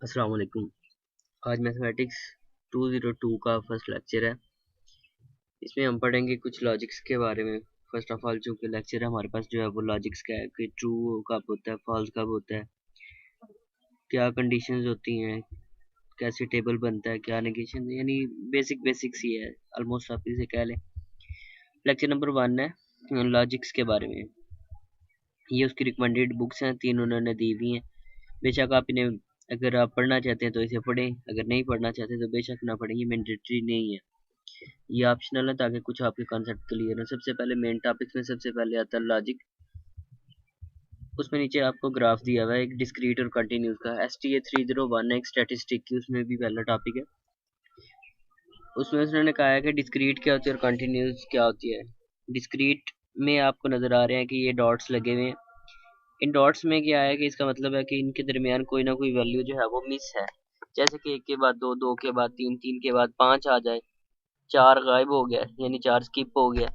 अस्सलाम वालेकुम। आज मैथमेटिक्स 202 का फर्स्ट लेक्चर है। इसमें हम पढ़ेंगे कुछ लॉजिक्स के बारे में। फर्स्ट ऑफ ऑल जो कि लेक्चर है हमारे पास जो है वो लॉजिक्स का है कि ट्रू कब होता है, फॉल्स कब होता है, क्या कंडीशंस होती हैं, कैसे टेबल बनता है, क्या नेगेशन, यानी बेसिक्स ही है। ऑलमोस्ट आप इसे कह लें। लेक्चर नंबर 1 है लॉजिक्स के बारे में। ये उसकी रिकमेंडेड बुक्स हैं, 3 उन्होंने दी हुई हैं। बेशक आप इन्हें अगर आप पढ़ना चाहते हैं तो इसे पढ़ें, अगर नहीं पढ़ना चाहते तो बेशक ना पढ़ें। ये मैंडेटरी नहीं है, ये ऑप्शनल है ताकि कुछ आपके कॉन्सेप्ट क्लियर हो। सबसे पहले मेन टॉपिक्स में सबसे पहले आता है लॉजिक। उसमें नीचे आपको ग्राफ दिया हुआ है एक डिस्क्रीट और कंटिन्यूस का। STA 301 है एक स्टैटिस्टिक की, उसमें भी पहला टॉपिक है। उसमें उन्होंने कहा है कि डिस्क्रीट क्या होती है और कंटिन्यूस क्या होती है। डिस्क्रीट में आपको नजर आ रहे हैं कि ये डॉट्स लगे हुए हैं। इन डॉट्स में क्या है कि इसका मतलब है कि इनके दरमियान कोई ना कोई वैल्यू जो है वो मिस है। जैसे कि 1 के बाद 2, 2 के बाद 3, 3 के बाद 5 आ जाए, 4 गायब हो गया यानी 4 स्किप हो गया।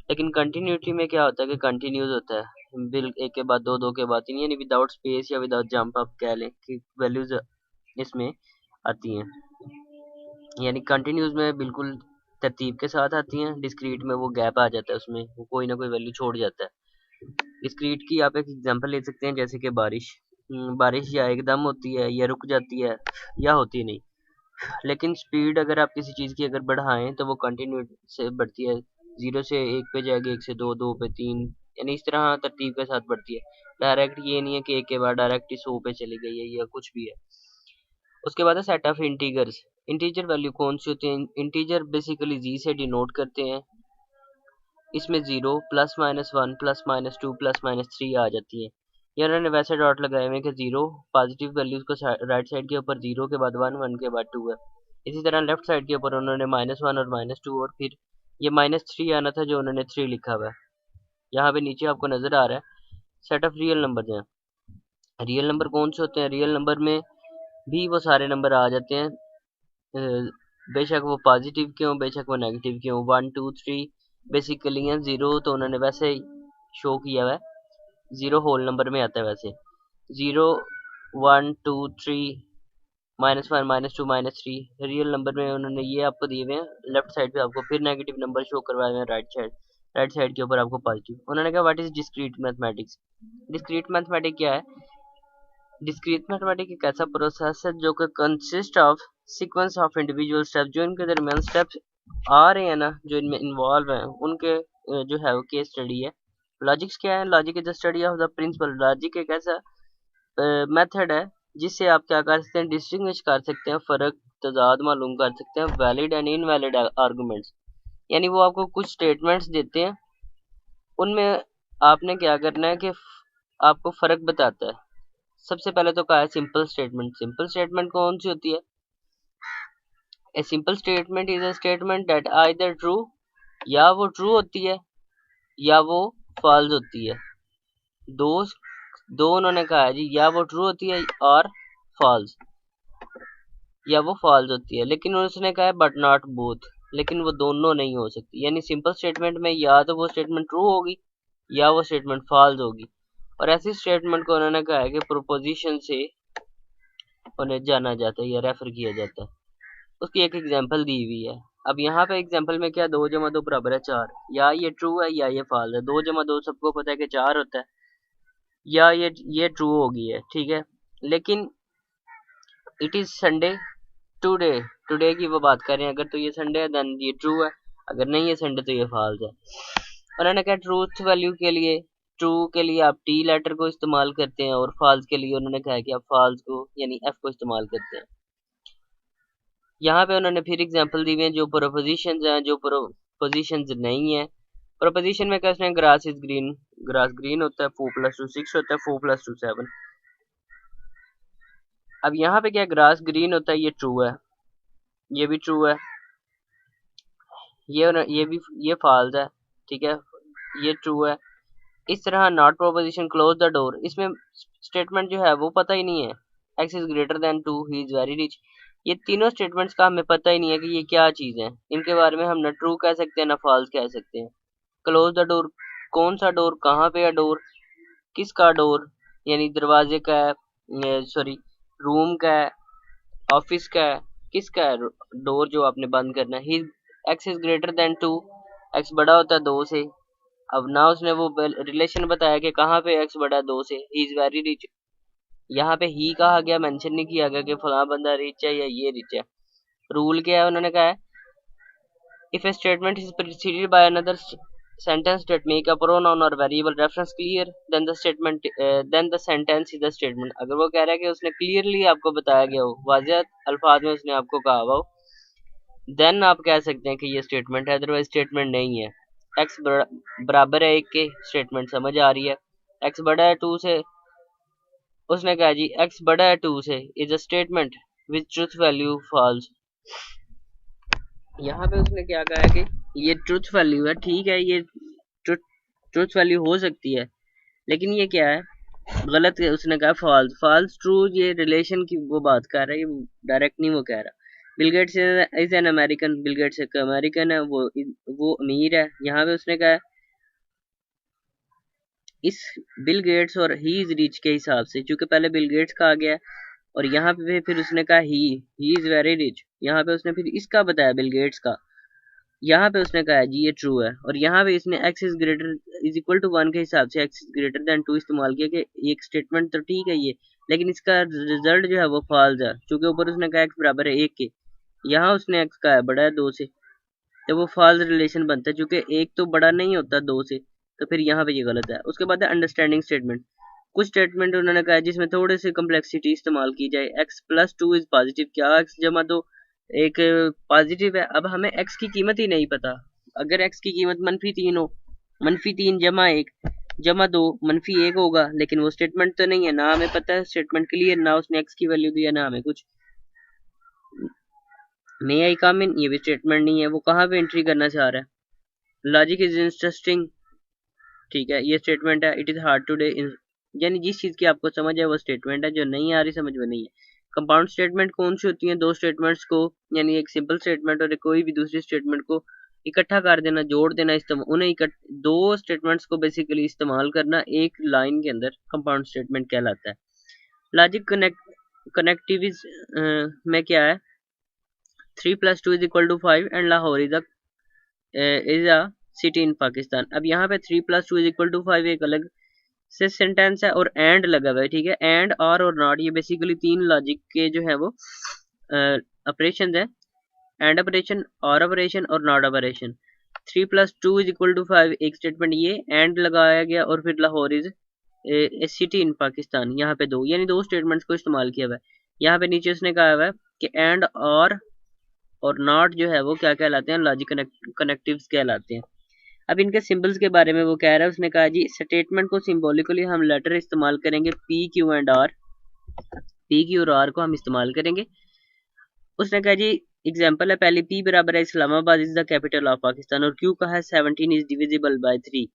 लेकिन कंटिन्यूटी में क्या होता है कि कंटिन्यूस होता है। बिल 1 के बाद 2, 2 के बाद 3, यानी विदाउट स्पेस या विदाउट जंप आप कह लें कि वैल्यूज इसमें आती हैं। यानी कंटिन्यूस में बिल्कुल तरतीब के साथ आती हैं, डिस्क्रीट में वो गैप आ जाता है, उसमें वो कोई ना कोई वैल्यू छोड़ जाता है। डिस्क्रीट की आप एक एग्जांपल ले सकते हैं जैसे कि बारिश। बारिश या एकदम होती है या रुक जाती है या होती नहीं। लेकिन स्पीड अगर आप किसी चीज़ की अगर बढ़ाएं तो वो कंटिन्यू से बढ़ती है। 0 से 1 पे जाएगी, 1 से 2, 2 पे 3, यानी इस तरह तरतीब के साथ बढ़ती है। डायरेक्ट ये नहीं है कि 1 के बाद डायरेक्ट ही 100 पे चली गई है या कुछ भी है। उसके बाद है set of integers. Integer value कौन सी होती है? इंटीजर बेसिकली जी से डिनोट करते हैं। इसमें 0 plus minus 1 plus minus 2 plus minus 3 आ जाती है। ये उन्होंने वैसे डॉट लगाए हुए हैं कि 0 पॉजिटिव वैल्यूज को राइट साइड के ऊपर 0 के बाद 1, 1 के बाद 2 है। इसी तरह लेफ्ट साइड के ऊपर उन्होंने -1 और -2 और फिर ये -3 आना था जो उन्होंने 3 लिखा हुआ है। यहाँ पे नीचे आपको नजर आ रहा है सेट ऑफ रियल नंबर हैं। रियल नंबर कौन से होते हैं? रियल नंबर में भी वो सारे नंबर आ जाते हैं, बेशक वो पॉजिटिव क्यों, बेशक वो नेगेटिव क्यों। 1, 2, 3 बेसिकली है। 0 तो उन्होंने वैसे ही शो किया हुआ है, 0 होल नंबर में आता है वैसे। 0, 1, 2, 3, -1, -2, -3 रियल नंबर में उन्होंने ये आपको दिए हुए हैं। लेफ्ट साइड पे आपको फिर नेगेटिव नंबर शो करवाए हुए हैं, राइट साइड के ऊपर आपको पॉजिटिव। उन्होंने कहा what is discrete mathematics. Discrete mathematics क्या है? डिस्क्रीट मैथमेटिक्स एक ऐसा प्रोसेस है जो कि consist of sequence of individual steps. जो इनके दरमियान स्टेप्स आ रहे हैं ना, जो इनमें इन्वॉल्व हैं, उनके जो है वो केस स्टडी है। लॉजिक्स क्या है? Logic is the study of the principle. Logic एक ऐसा मेथड है जिससे आप क्या कर सकते हैं, डिस्टिंग्विश कर सकते हैं, फर्क तजाद मालूम कर सकते हैं, वैलिड एंड इनवैलिड आर्गुमेंट्स। यानी वो आपको कुछ स्टेटमेंट्स देते हैं, उनमें आपने क्या करना है कि आपको फर्क बताता है। सबसे पहले तो कहा है सिंपल स्टेटमेंट। सिंपल स्टेटमेंट कौन सी होती है? A simple statement is a statement that either true, या वो ट्रू होती है या वो फॉल्स होती है। दो दो उन्होंने कहा है जी, या वो ट्रू होती है और फॉल्स, या वो फॉल्स होती है। लेकिन उसने कहा है बट नॉट बोथ, लेकिन वो दोनों नहीं हो सकती। यानी सिंपल स्टेटमेंट में या तो वो स्टेटमेंट ट्रू होगी या वो स्टेटमेंट फॉल्स होगी। और ऐसी स्टेटमेंट को उन्होंने कहा है कि प्रोपोजिशन से उन्हें जाना जाता है या रेफर किया जाता है। उसकी एक एग्जांपल दी हुई है। अब यहाँ पे एग्जांपल में क्या, 2 जमा 2 बराबर है 4, या ये ट्रू है या ये फॉल्स है। 2 जमा 2 सबको पता है कि 4 होता है, या ये ट्रू होगी है, ठीक है। लेकिन it is Sunday today, today की वो बात कर रहे हैं। अगर तो ये संडे है देन ये ट्रू है, अगर नहीं है संडे तो ये फॉल्स है। उन्होंने कहा ट्रूथ वैल्यू के लिए, ट्रू के लिए आप टी लेटर को इस्तेमाल करते हैं, और फॉल्स के लिए उन्होंने कहा कि आप फॉल्स को यानी एफ को इस्तेमाल करते हैं। यहाँ पे उन्होंने फिर एग्जांपल दी हुई है जो प्रोपोजिशंस हैं, जो प्रोपोजिशंस नहीं है। प्रोपोजिशन में कहते हैं grass is green, grass green होता है, 4 + 2 6 होता है, 4 + 2 7। अब यहाँ पे क्या, ग्रास ग्रीन होता है, ये ट्रू है, ये भी ट्रू है, ये फॉल्स है, ठीक है, ये ट्रू है। इस तरह not proposition close the door, इसमें स्टेटमेंट जो है वो पता ही नहीं है। X is greater than 2, he is very rich, ये तीनों स्टेटमेंट्स का हमें पता ही नहीं है कि ये क्या चीज़ है। इनके बारे में हम ना ट्रू कह सकते हैं ना फॉल्स कह सकते हैं। क्लोज द डोर, कौन सा डोर, कहाँ पे है डोर, किसका डोर, यानी दरवाजे का है, सॉरी रूम का है, ऑफिस का है, किसका है? डोर जो आपने बंद करना है। ही x is greater than 2, x बड़ा होता है 2 से। अब ना उसने वो रिलेशन बताया कि कहाँ पे एक्स बड़ा है 2 से। ही इज वेरी रिच, यहाँ पे ही कहा गया, मेंशन नहीं किया गया कि फला बंदा रिच है या ये रिच है। रूल क्या है? उन्होंने कहा है if a statement is preceded by another sentence that make a pronoun or variable reference clear, then the sentence is the statement। अगर वो कह रहा है कि उसने clearly आपको बताया गया हो, वाज़ेह अल्फाज में उसने आपको कहा हुआ हो, देन आप कह सकते हैं कि ये स्टेटमेंट है, अदरवाइज स्टेटमेंट नहीं है। एक्स बराबर है 1 के, स्टेटमेंट समझ आ रही है। एक्स बड़ा है 2 से, उसने कहा जी एक्स बड़ा है 2 से is a statement with truth value false. यहाँ पे उसने क्या कहा है कि ये ट्रुथ वैल्यू है, ठीक है, ये ट्रुथ वैल्यू हो सकती है, लेकिन ये क्या है? गलत है। उसने कहा फॉल्स, फॉल्स ट्रू। ये रिलेशन की वो बात कर रहा है, ये डायरेक्ट नहीं वो कह रहा। Bill Gates is an American, Bill Gates एक अमेरिकन है, वो अमीर है। यहाँ पे उसने कहा इस बिल गेट्स और ही इज रिच के हिसाब से, क्योंकि पहले बिल गेट्स कहा गया है और यहाँ पे फिर उसने कहा ही इज वेरी रिच। यहाँ पे उसने फिर इसका बताया बिल गेट्स का, यहाँ पे उसने कहा जी ये ट्रू है। और यहाँ पे इसने x is greater is equal to 1 के हिसाब से एक्स इज ग्रेटर देन 2 इस्तेमाल किया कि एक स्टेटमेंट तो ठीक है ये, लेकिन इसका रिजल्ट जो है वो फॉल्स है, क्योंकि ऊपर उसने कहा एक्स बराबर है 1 के, यहाँ उसने एक्स का है बड़ा है 2 से, तो वो फॉल्स रिलेशन बनता है, क्योंकि एक तो बड़ा नहीं होता 2 से, तो फिर यहाँ पे ये गलत है। उसके बाद है अंडरस्टैंडिंग स्टेटमेंट। कुछ स्टेटमेंट उन्होंने कहा है जिसमें थोड़े से कम्प्लेक्सिटी इस्तेमाल की जाए। एक्स प्लस 2 इज पॉजिटिव, क्या एक्स जमा 2 एक पॉजिटिव है? अब हमें एक्स की कीमत ही नहीं पता। अगर एक्स की कीमत -3 हो, -3 जमा 1 जमा 2 -1 होगा, लेकिन वो स्टेटमेंट तो नहीं है, ना हमें पता है स्टेटमेंट क्लियर, ना उसने एक्स की वैल्यू दी है, ना हमें कुछ। मे आई कम इन, ये भी स्टेटमेंट नहीं है, वो कहाँ पे एंट्री करना चाह रहा है। लॉजिक इज इंटरेस्टिंग, ठीक है, ये स्टेटमेंट है। It is hot today, यानी जिस चीज की आपको समझ है वो स्टेटमेंट है, जो नहीं आ रही समझ में नहीं है। कंपाउंड स्टेटमेंट कौन सी होती है? दो स्टेटमेंट्स को, यानी एक सिंपल स्टेटमेंट और कोई भी दूसरी स्टेटमेंट को इकट्ठा कर देना, जोड़ देना, उन्हें दो स्टेटमेंट्स को बेसिकली इस्तेमाल करना एक लाइन के अंदर, कंपाउंड स्टेटमेंट कहलाता है। लॉजिक कनेक्टिविज में क्या है? 3 + 2 = 5 and Lahore is a city in Pakistan. अब यहाँ पे 3 + 2 = 5 एक अलग से सेंटेंस है और एंड लगा हुआ है, ठीक है। एंड, और नॉट, ये बेसिकली 3 लॉजिक के जो है वो ऑपरेशन है। एंड ऑपरेशन, और ऑपरेशन और नॉट ऑपरेशन। 3 + 2 = 5 एक स्टेटमेंट ये एंड लगाया गया, और फिर Lahore is a city in Pakistan, यहाँ पे दो, यानी दो स्टेटमेंट्स को इस्तेमाल किया हुआ है। यहाँ पे नीचे उसने कहा हुआ है कि एंड और नॉट जो है वो क्या कहलाते हैं? लॉजिक कनेक्टिव्स कहलाते हैं। अब इनके सिंबल्स के बारे में वो कह रहा है, उसने कहा जी स्टेटमेंट को सिंबॉलिकली हम लेटर इस्तेमाल करेंगे P Q and R, P Q और आर को हम इस्तेमाल करेंगे। उसने कहा जी एग्जांपल है पहली, पी बराबर है Islamabad is the capital of Pakistan, और क्यू का है 17 इज डिविजिबल बाय 3।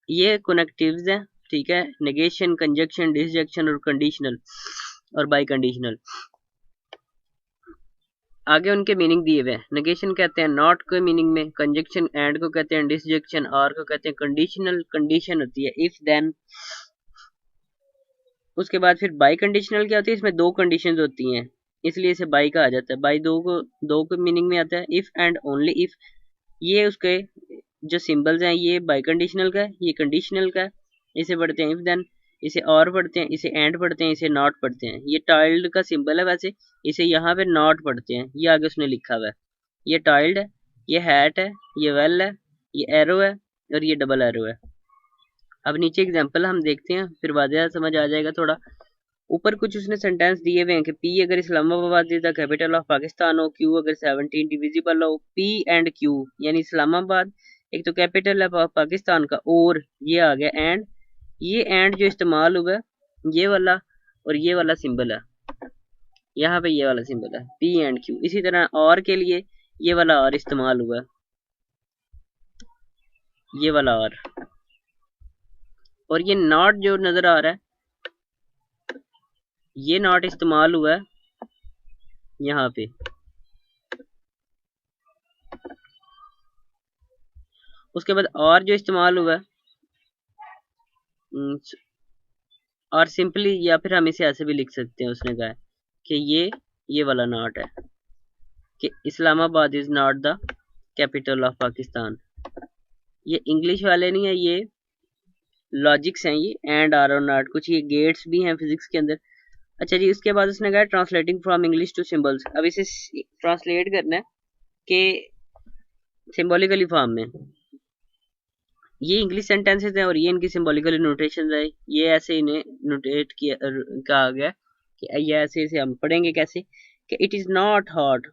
ये कनेक्टिव्स हैं, ठीक है। नेगेशन, कंजक्शन, डिसजंक्शन और कंडीशनल और बाई कंडीशनल। आगे उनके मीनिंग दिए हुए हैं। नेगेशन कहते हैं नॉट के मीनिंग में, कंजक्शन एंड को कहते हैं, डिसजंक्शन आर को कहते हैं, कंडीशनल कंडीशन होती है इफ देन। उसके बाद फिर बाई कंडीशनल क्या होती है? इसमें दो कंडीशंस होती हैं, इसलिए इसे बाई कहा जाता है। बाई दो को मीनिंग में आता है, इफ एंड ओनली इफ। ये उसके जो सिंबल्स हैं, ये बाई कंडीशनल का है, ये कंडीशनल का है। इसे पढ़ते हैं इफ देन, इसे और पढ़ते हैं, इसे एंड पढ़ते हैं, इसे नॉट पढ़ते हैं। ये टाइल्ड का सिंबल है वैसे, इसे यहाँ पे नॉट पढ़ते हैं, ये आगे उसने लिखा हुआ है। ये टाइल्ड है, ये हैट है, ये वेल है, ये एरो है और ये डबल एरो है। अब नीचे एग्जांपल हम देखते हैं, फिर वाज़ेह समझ आ जाएगा थोड़ा। ऊपर कुछ उसने सेंटेंस दिए हुए हैं कि पी अगर Islamabad is the capital of Pakistan हो, क्यू अगर 17 डिविजिबल हो। पी एंड क्यू यानी इस्लामाबाद एक तो कैपिटल है पाकिस्तान का, और ये आ गया एंड। ये एंड जो इस्तेमाल हुआ है, ये वाला और ये वाला सिंबल है, यहाँ पे ये वाला सिंबल है पी एंड क्यू। इसी तरह और के लिए ये वाला और इस्तेमाल हुआ है, ये वाला और ये नॉट जो नजर आ रहा है, ये नॉट इस्तेमाल हुआ है यहाँ पे। उसके बाद और जो इस्तेमाल हुआ है, और सिंपली, या फिर हम इसे ऐसे भी लिख सकते हैं, उसने कहा है कि ये वाला नॉट है कि Islamabad is not the capital of Pakistan. ये इंग्लिश वाले नहीं है, ये लॉजिक्स हैं, ये एंड आर और नॉट, कुछ ये गेट्स भी हैं फिजिक्स के अंदर। अच्छा जी, उसके बाद उसने कहा translating from English to symbols. अब इसे ट्रांसलेट करना है कि सिंबॉलिकली फॉर्म में। ये इंग्लिश सेंटेंसेस हैं और ये इनकी सिंबॉलिकली नोटेशन है। ये ऐसे इन्हें नोटेट किया, कहा गया कि ये ऐसे इसे हम पढ़ेंगे कैसे कि it is not hot.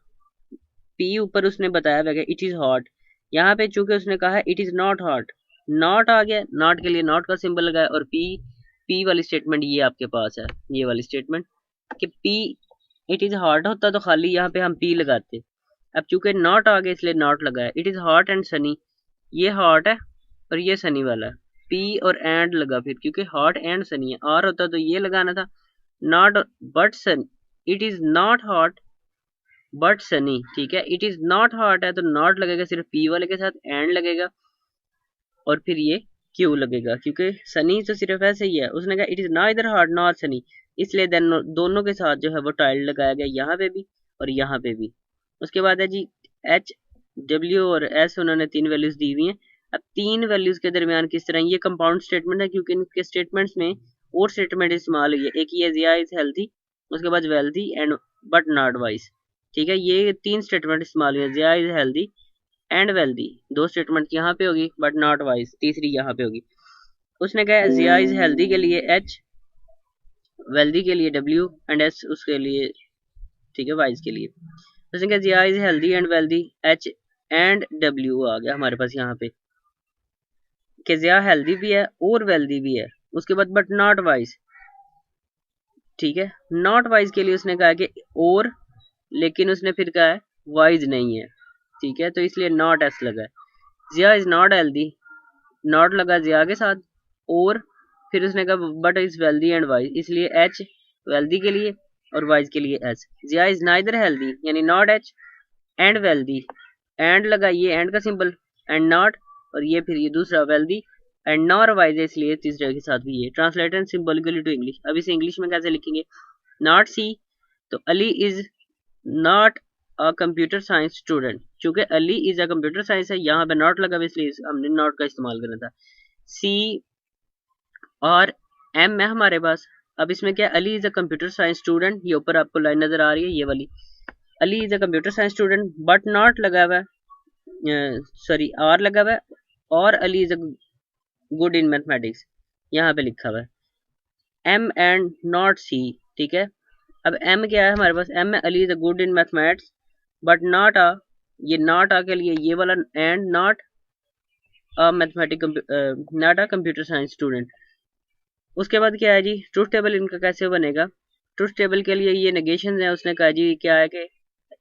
P ऊपर उसने बताया हुआ इट इज हॉट, यहाँ पे चूंकि उसने कहा है it is not hot, not आ गया, नॉट के लिए नॉट का सिंबल लगाया, और पी वाली स्टेटमेंट ये आपके पास है, ये वाली स्टेटमेंट कि पी इट इज हॉट होता तो खाली यहाँ पे हम पी लगाते। अब चूंकि नॉट आ गया इसलिए नॉट लगाया। It is hot and Sunny, ये हॉट है और ये सनी वाला है, पी और एंड लगा फिर, क्योंकि हॉट एंड सनी है। आर होता तो ये लगाना था, not but sun, it is not hot but sunny, ठीक है। इट इज नॉट हॉट है तो नॉट लगेगा सिर्फ पी वाले के साथ, एंड लगेगा और फिर ये क्यू लगेगा, क्योंकि सनी तो सिर्फ ऐसे ही है। उसने कहा इट इज ना इधर हॉट नॉट सनी, इसलिए देन दोनों के साथ जो है वो टाइल्ड लगाया गया, यहाँ पे भी और यहाँ पे भी। उसके बाद है जी एच, डब्ल्यू और एस, उन्होंने 3 वैल्यूज दी हुई हैं। अब 3 वैल्यूज के दरमियान किस तरह, ये कंपाउंड स्टेटमेंट है क्योंकि इनके स्टेटमेंट्स में और स्टेटमेंट इस्तेमाल हुई है। एक ये जिया इज हेल्थी, उसके बाद wealthy and but not wise, ठीक है। ये 3 स्टेटमेंट इस्तेमाल हुई है, Zia is healthy and wealthy, 2 statement यहाँ पे होगी, बट नॉट वाइज तीसरी यहाँ पे होगी। उसने कहा जिया इज हेल्दी के लिए एच, वेल्दी के लिए डब्ल्यू एंड एस उसके लिए, ठीक है, वाइज के लिए। उसने कहा Zia is healthy and wealthy, H and W आ गया हमारे पास यहाँ पे कि जिया हेल्दी भी है और वेल्दी भी है। उसके बाद बट नॉट वाइज, ठीक है। नॉट वाइज के लिए उसने कहा कि और, लेकिन उसने फिर कहा है वाइज नहीं है, ठीक है, तो इसलिए नॉट एस लगा है। Zia is not healthy, not लगा जिया के साथ, और फिर उसने कहा but is wealthy and wise, इसलिए एच वेल्दी के लिए और वाइज के लिए H. Zia is neither healthy यानी not H and wealthy, and लगा ये एंड का सिंबल, एंड नॉट, और ये फिर ये दूसरा वेल्दी एंड नॉर वाइज है, इसलिए तीसरे के साथ भी ये। ट्रांसलेटर सिंबॉलिकली टू इंग्लिश, अब इसे इंग्लिश में कैसे लिखेंगे। नॉट सी, तो Ali is not a computer science student, चूंकि Ali is a computer science है, यहाँ पे नॉट लगा इसलिए हमने नॉट का इस्तेमाल करना था। सी और एम है हमारे पास। अब इसमें क्या, Ali is a computer science student, ये ऊपर आपको लाइन नजर आ रही है ये वाली, Ali is a computer science student but not लगा हुआ है, सॉरी आर लगा हुआ है, और Ali is a good in mathematics यहाँ पे लिखा हुआ है, एम एंड नॉट सी, ठीक है। अब एम क्या है हमारे पास, एम में Ali is a good in mathematics but not A, ये नॉट आ के लिए ये वाला and not a mathematic, not a computer science student. उसके बाद क्या है जी, ट्रूथ टेबल इनका कैसे बनेगा। ट्रूथ टेबल के लिए ये नेगेशन है, उसने कहा जी क्या है कि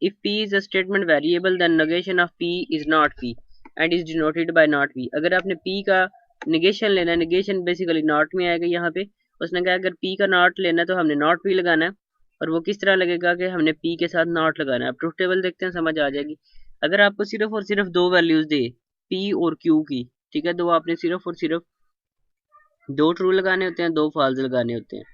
if p is a statement variable then negation of p is not p and is denoted by not p। अगर आपने p का negation लेना है, negation बेसिकली not में आएगा यहाँ पे। उसने कहा अगर p का not लेना है तो हमने not p लगाना है, और वो किस तरह लगेगा कि हमने p के साथ not लगाना है। अब ट्रूथ टेबल देखते हैं, समझ आ जाएगी। अगर आपको सिर्फ और सिर्फ 2 वैल्यूज दे p और q की, ठीक है, तो आपने सिर्फ और सिर्फ 2 ट्रू लगाने होते हैं, 2 फॉल्स लगाने होते हैं।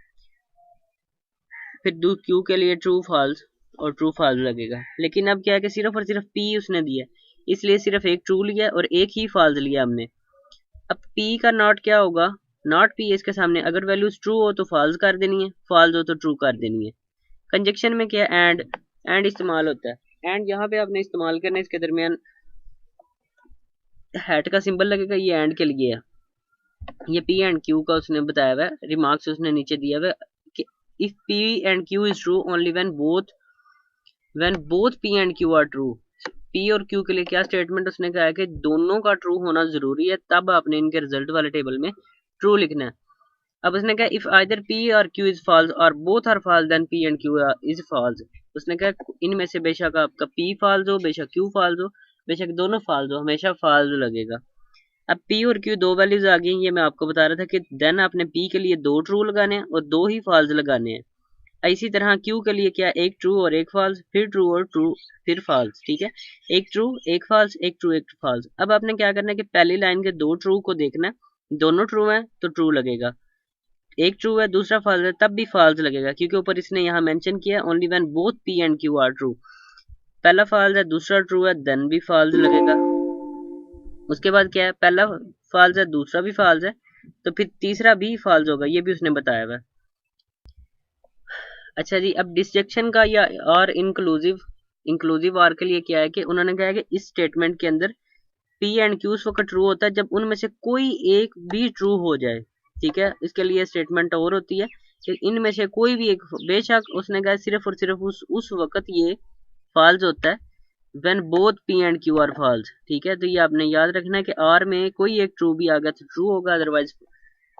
फिर क्यू के लिए ट्रू फॉल्स और ट्रू फॉल्स लगेगा। लेकिन अब क्या है कि सिर्फ और सिर्फ पी उसने दिया, इसलिए सिर्फ एक ट्रू लिया और एक ही फॉल्स लिया हमने। अब पी का नॉट क्या होगा, नॉट पी इसके सामने अगर वैल्यूज ट्रू हो तो फॉल्स कर देनी है, फॉल्स हो तो ट्रू कर देनी है। कंजक्शन में क्या एंड इस्तेमाल होता है। एंड यहाँ पे आपने इस्तेमाल करना है, इसके दरमियान हैट का सिंबल लगेगा, ये एंड के लिए है। ये पी एंड क्यू का उसने बताया हुआ है, रिमार्क्स उसने नीचे दिया हुआ है कि if P and Q is true only when both P and Q are true. P or Q के लिए क्या स्टेटमेंट उसने कहा है कि दोनों का ट्रू होना जरूरी है, तब आपने इनके रिजल्ट वाले टेबल में ट्रू लिखना है। अब उसने कहा if either P or Q is false or both are false then P and Q is false. उसने कहा इनमें से बेशक आपका पी फॉल्स हो, बेशक क्यू फॉल्स हो, बेशक दोनों फॉल्स हो, हमेशा फॉल्स लगेगा। अब P और Q 2 वैल्यूज आ गई, ये मैं आपको बता रहा था कि देन आपने P के लिए 2 ट्रू लगाने हैं और 2 ही फॉल्स लगाने हैं। इसी तरह Q के लिए क्या, एक ट्रू और एक फॉल्स, फिर ट्रू और ट्रू फिर फॉल्स, ठीक है, एक ट्रू एक फॉल्स, एक ट्रू एक फॉल्स। अब आपने क्या करना है कि पहली लाइन के 2 ट्रू को देखना है, दोनों ट्रू हैं तो ट्रू लगेगा, एक ट्रू है दूसरा फॉल्स है तब भी फॉल्स लगेगा, क्योंकि ऊपर इसने यहाँ मेंशन किया है only when both P and Q are true. पहला फॉल्स है दूसरा ट्रू है देन भी फॉल्स लगेगा। उसके बाद क्या है, पहला फॉल्स है दूसरा भी फॉल्स है तो फिर तीसरा भी फॉल्स होगा, ये भी उसने बताया हुआ है। अच्छा जी, अब डिसजेक्शन का या और इंक्लूसिव आर के लिए क्या है कि उन्होंने कहा है कि इस स्टेटमेंट के अंदर पी एंड क्यू उस वक्त ट्रू होता है जब उनमें से कोई एक भी ट्रू हो जाए। ठीक है, इसके लिए स्टेटमेंट और होती है कि इनमें से कोई भी एक, बेशक उसने कहा सिर्फ और सिर्फ उस वक्त ये फॉल्स होता है when both P and Q are false. ठीक है, तो ये आपने याद रखना है कि आर में कोई एक ट्रू भी आ गया तो ट्रू होगा, अदरवाइज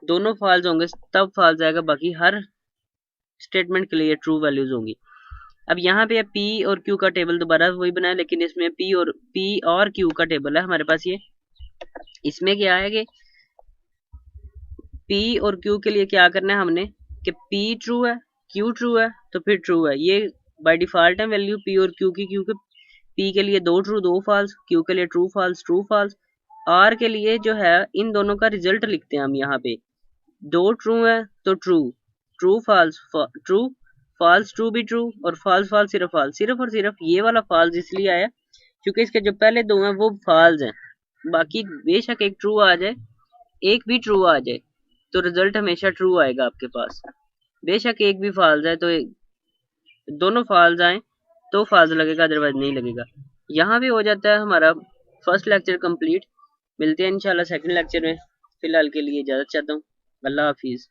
दोनों फॉल्स होंगे तब फॉल्स आएगा, बाकी हर स्टेटमेंट के लिए ट्रू वैल्यूज होंगी। अब यहाँ पे पी और क्यू का टेबल दोबारा वही बनाया, लेकिन इसमें पी और क्यू का टेबल है हमारे पास। ये इसमें क्या है कि पी और क्यू के लिए क्या करना है हमने कि पी ट्रू है क्यू ट्रू है तो फिर ट्रू है, ये बाय डिफॉल्ट है वैल्यू पी और क्यू की, क्योंकि पी के लिए दो ट्रू दो फॉल्स, क्यू के लिए ट्रू फॉल्स। आर के लिए जो है इन दोनों का रिजल्ट लिखते हैं हम यहाँ पे, दो ट्रू है तो true, true false true, false true भी ट्रू, और फॉल्स फॉल्स सिर्फ और सिर्फ ये वाला फॉल्स इसलिए आया क्योंकि इसके जो पहले दो हैं वो फॉल्स हैं। बाकी बेशक एक ट्रू आ जाए एक भी ट्रू आ जाए तो रिजल्ट हमेशा ट्रू आएगा आपके पास। बेशक एक भी फॉल्स है तो दोनों फॉल्स आए तो फॉल्स लगेगा, अदरवाइज नहीं लगेगा। यहाँ भी हो जाता है हमारा फर्स्ट लेक्चर कंप्लीट। मिलते हैं इंशाल्लाह सेकंड लेक्चर में। फिलहाल के लिए इजाजत चाहता हूँ। अल्लाह हाफिज।